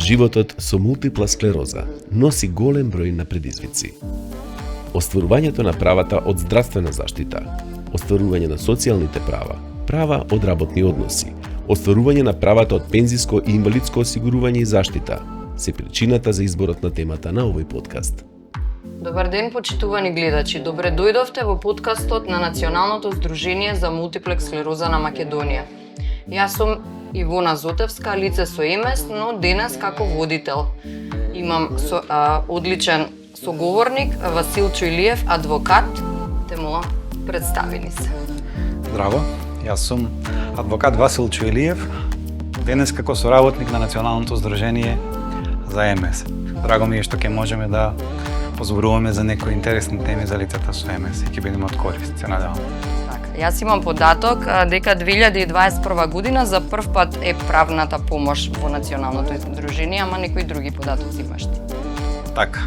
Животот со мултипла склероза носи голем број на предизвици. Остварувањето на правата од здравствена заштита, остварување на социјалните права, права од работни односи, остварување на правата од пензиско и инвалидско осигурување и заштита се причината за изборот на темата на овој подкаст. Добар ден, почитувани гледачи. Добре дојдовте во подкастот на Националното здружение за мултиплекс склероза на Македонија. Јас сум Ивона Зотевска, лице со МС, но денес како водител. Имам одличен соговорник Васил Чојлиев, адвокат. Те молам, представи ни се. Здраво, јас сум адвокат Васил Чојлиев, денес како соработник на Националното здружение за МС. Драго ми е што ќе можеме да позборуваме за некои интересни теми за лицата со МС и ќе бидеме од корист, се надевам. Јас имам податок дека 2021 година за прв пат е правната помош во Националното здружение, ама некои други податоци имаш ти. Така.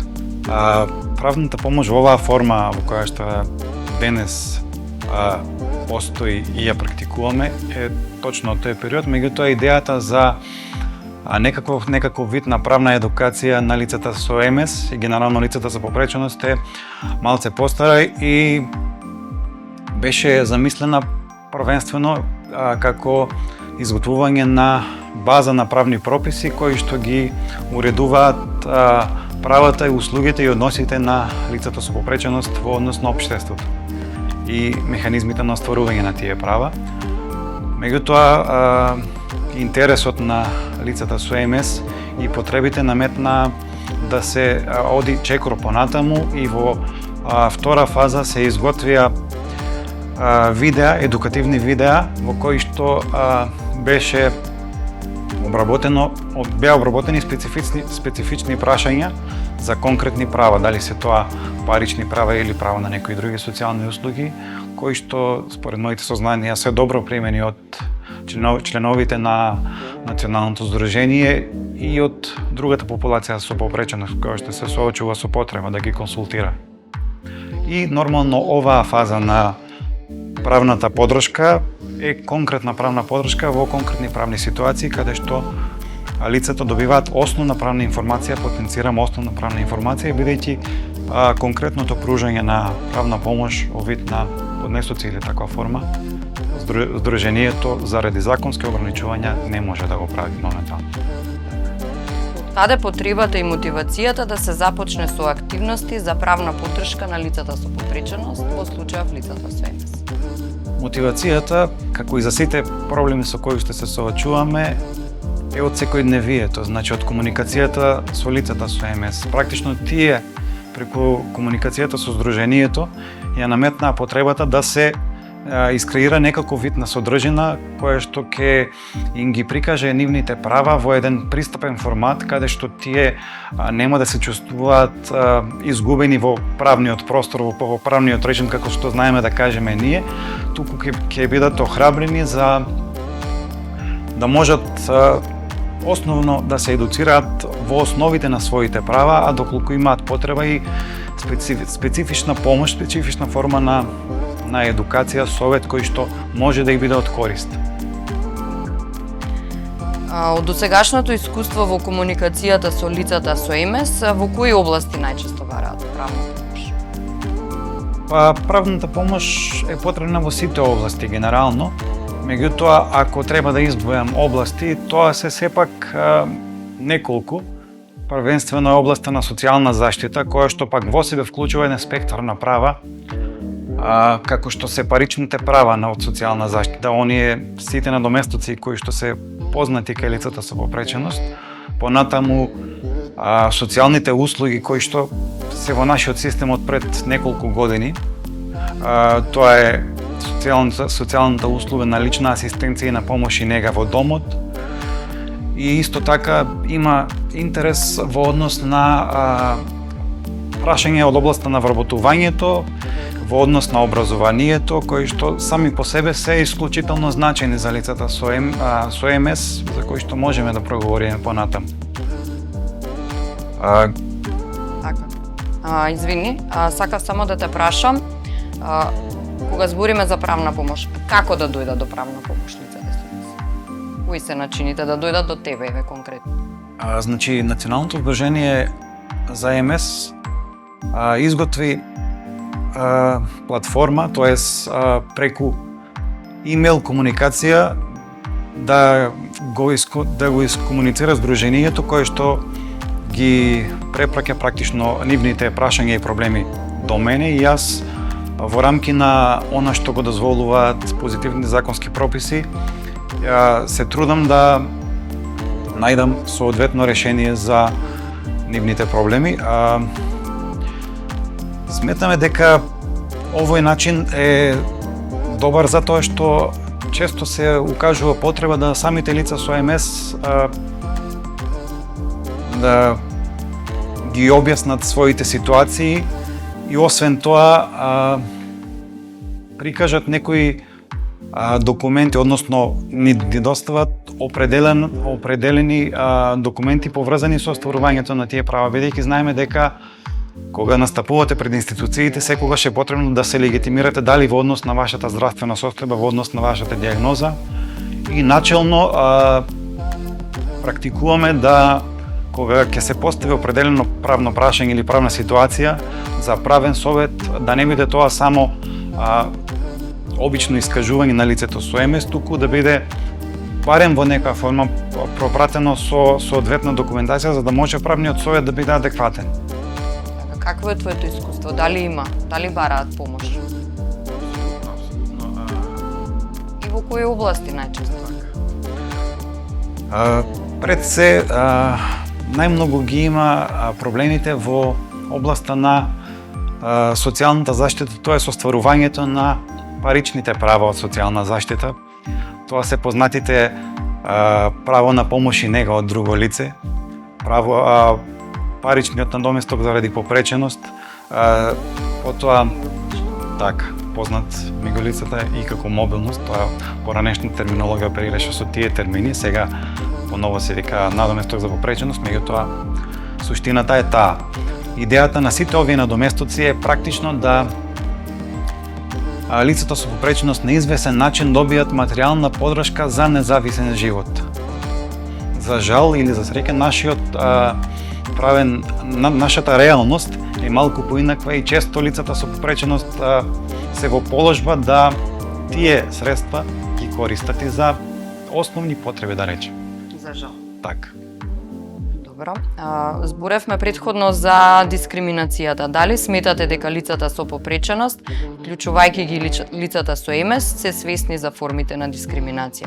Правната помош во оваа форма во која што денес постои и ја практикуваме е точно од тој период, меѓутоа идејата за некаков вид на правна едукација на лицата со МС и генерално лицата со попреченост е малце постара и беше замислена првенствено како изготвување на база на правни прописи кои што ги уредуваат правата и услугите и односите на лицата со попреченост во однос на општеството и механизмите на остварување на тие права. Меѓутоа, интересот на лицата со МС и потребите наметна да се оди чекор понатаму и во втора фаза се изготвија едукативни видеа во кои што беа обработени специфични прашања за конкретни права, дали се тоа парични права или право на некои други социјални услуги, кои што според моите сознанија се добро примени од членовите на Националното здружение и од другата популација со попреченост која што се соочува со потреба да ги консултира. И нормално оваа фаза на правната подршка е конкретна правна подршка во конкретни правни ситуации каде што лицата добиваат основна правна информација, потенцирам основна правна информација, бидејќи конкретното пружање на правна помош во вид на поднесоци или таква форма, здружението заради законски ограничувања не може да го прави моментално. Каде потребата и мотивацијата да се започне со активности за правна поддршка на лицата со попреченост, во случајов лицата со МС? Мотивацијата, како и за сите проблеми со кои што се соочуваме, е од секојдневието, значи од комуникацијата со лицата со МС. Практично тие преку комуникацијата со здружението ја наметнаа потребата да се искреира некаков вид на содржина која што ќе им ги прикаже нивните права во еден пристапен формат каде што тие нема да се чувствуваат изгубени во правниот простор, во правниот режим како што знаеме да кажеме ние, туку ќе бидат охрабрени за да можат основно да се едуцираат во основите на своите права, а доколку имаат потреба и специфична помош, специфична форма на едукација, совет кој што може да и биде од корист. Од досегашното искуство во комуникацијата со лицата со МС, во кои области најчесто бараат правна помош? Правната помош е потребна во сите области генерално, меѓутоа ако треба да издвојам области, тоа се сепак неколку. Првенствено е областа на социјална заштита, која што пак во себе вклучува еден спектар на права, како што се паричните права на од социјална заштита, оние сите надоместоци кои што се познати кај лицата со попреченост, понатаму социјалните услуги кои што се во нашиот систем од пред неколку години, тоа е социјалната услуга на лична асистенција и на помош и нега во домот, и исто така има интерес во однос на прашање од областа на вработувањето, во однос на образованието, кои што сами по себе се исклучително значајни за лицата со МС, за кои што можеме да проговориме понатаму. Извини, сакав само да те прашам, кога збориме за правна помош, како да дојдат до правна помош лицата со МС? Кои се начините да дојдат до тебе, конкретно? Значи, Националното здружение за ЕМС изготви платформа, тоест преку имейл комуникација да го искомуницира здруженијето кое што ги препраќа практично нивните прашања и проблеми до мене и јас во рамки на она што го дозволуваат позитивните законски прописи се трудам да најдам соодветно решение за нивните проблеми. Сметаме дека овој начин е добар затоа што често се укажува потреба да самите лица со МС да ги објаснат своите ситуации и освен тоа прикажат некои документи, односно ни достават определени документи поврзани со остварувањето на тие права, бидејќи знаеме дека кога настапувате пред институциите, секогаш е потребно да се легитимирате дали во однос на вашата здравствена состојба, во однос на вашата дијагноза и начелно практикуваме да кога ќе се постави определено правно прашање или правна ситуација за правен совет, да не биде тоа само обично искажување на лицето со МС, туку да биде барем во некоја форма пропратено со соодветна документација за да може правниот совет да биде адекватен. Какво е твоето искуство? Дали има? Дали бараат помош? И во кои области најчесто? Пред се, најмногу ги има проблемите во областа на социјалната заштита, тоа е остварувањето на паричните права од социјална заштита. Тоа се познатите право на помош и нега од друго лице, право паричниот надоместок заради попреченост, потоа познат меѓулицата и како мобилност, тоа поранешна терминологија оперираше со тие термини, сега поново се вика надоместок за попреченост, меѓутоа суштината е таа. Идејата на сите овие надоместоци е практично да лицата со попреченост на извесен начин добијат материјална поддршка за независен живот. За жал или за среќа, нашата реалност е малку поинаква и често лицата со попреченост се во положба да тие средства ги користат и за основни потреби, да речем. За жал. Така. Добро. Зборевме претходно за дискриминацијата. Дали сметате дека лицата со попреченост, вклучувајќи ги лицата со МС, се свесни за формите на дискриминација?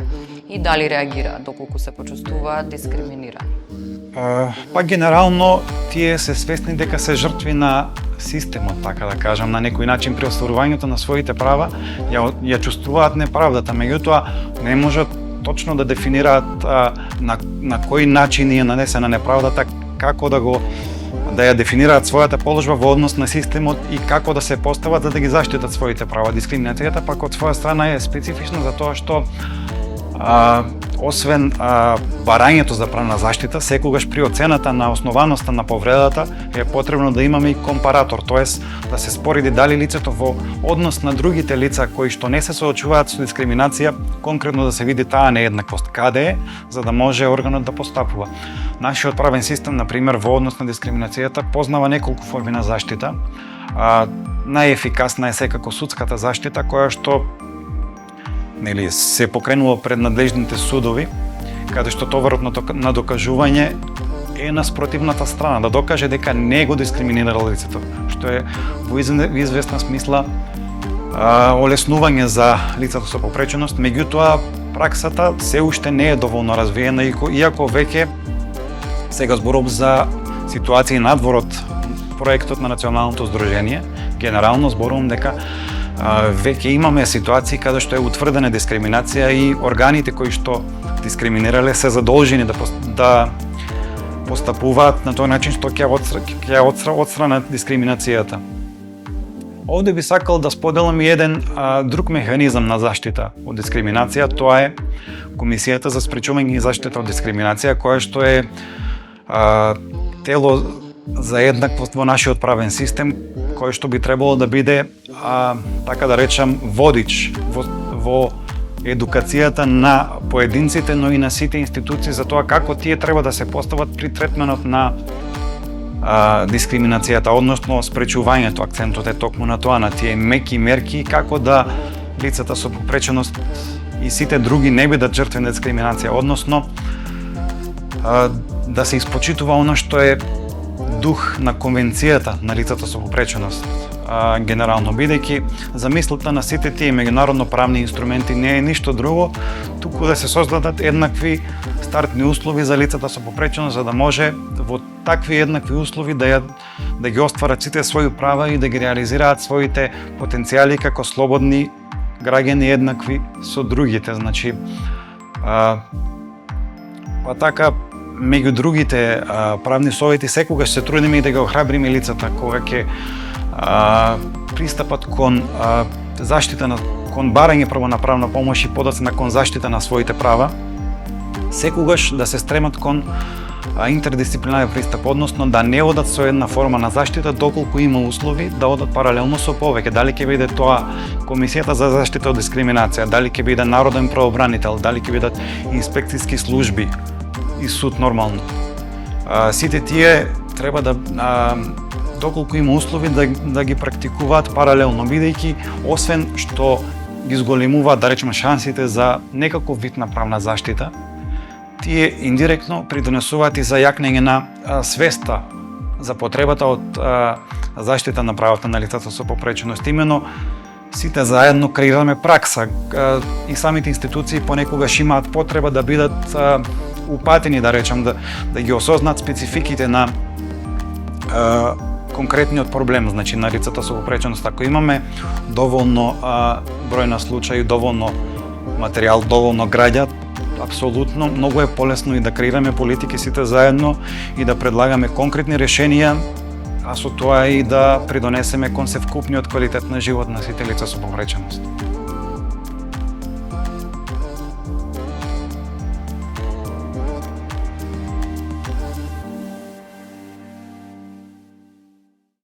И дали реагираат доколку се почувствуваат дискриминирани? Генерално, тие се свесни дека се жртви на системот, така да кажам, на некој начин при остварувањето на своите права, ја чувствуваат неправдата, меѓутоа не можат точно да дефинираат на кој начин е нанесена неправдата, како да ја дефинираат својата положба во однос на системот и како да се постават за да ги заштитат своите права. Дискриминацијата пак од своја страна е специфична за тоа што освен барањето за правна заштита, секогаш при оцената на основаноста на повредата е потребно да имаме и компаратор, тоест да се спореди дали лицето во однос на другите лица кои што не се соочуваат со дискриминација, конкретно да се види таа нееднаквост каде е, за да може органот да постапува. Нашиот правен систем, например, во однос на дискриминацијата, познава неколку форми на заштита. Најефикасна е секако судската заштита, која што се покренува пред надлежните судови, каде што товарот на докажување е на спротивната страна, да докаже дека не го дискриминирал лицето, што е во известна смисла олеснување за лицата со попреченост, меѓутоа праксата се уште не е доволно развиена, иако веќе сега зборувам за ситуации надвор од проектот на Националното здружение, генерално зборувам дека веќе имаме ситуации каде што е утврдена дискриминација и органите кои што дискриминирале се задолжени да постапуваат на тој начин што ќе отстранат дискриминацијата. Овде би сакал да споделам и еден друг механизам на заштита од дискриминација, тоа е Комисијата за спречување и заштита од дискриминација, која што е тело за еднаквост во нашиот правен систем, кој што би требало да биде, така да речам, водич во едукацијата на поединците, но и на сите институции за тоа како тие треба да се постават при третменот на дискриминацијата, односно спречувањето. Акцентот е токму на тоа, на тие меки мерки, како да лицата со попреченост и сите други не бидат жртви на дискриминација, односно да се испочитува она што е дух на конвенцијата на лицата со попреченост, генерално, бидејќи замислата на сите тие меѓународно правни инструменти не е ништо друго, туку да се создадат еднакви стартни услови за лицата со попреченост, за да може во такви еднакви услови да ги остварат сите своји права и да ги реализираат своите потенцијали како слободни граѓани еднакви со другите. Значи, па така, меѓу другите правни совети секогаш се трудиме и да ги охрабриме лицата кога ќе пристапат кон заштита кон барање прво на правна помош и подоцна кон заштита на своите права, секогаш да се стремат кон интердисциплинарен пристап, односно да не одат со една форма на заштита доколку има услови да одат паралелно со повеќе. Дали ќе биде тоа Комисијата за заштита од дискриминација, дали ќе биде народен правобранител, дали ќе бидат инспекцијски служби и суд нормално. Сите тие треба да доколку има услови да ги практикуваат паралелно, бидејќи освен што ги зголемуваат, да речеме, шансите за некаков вид на правна заштита, тие индиректно придонесуваат и за јакнење на свеста за потребата од заштита на правата на лицата со попреченост. Имено сите заедно креираме пракса и самите институции понекогаш имаат потреба да бидат упатени, да речем, да ги осознаат спецификите на конкретниот проблем, значи на лицата со попреченост. Ако имаме доволно број на случаи, доволно материјал, доволно граѓа, апсолутно многу е полесно и да креираме политики сите заедно и да предлагаме конкретни решенија, а со тоа и да придонесеме кон севкупниот квалитет на живот на сите лица со попреченост.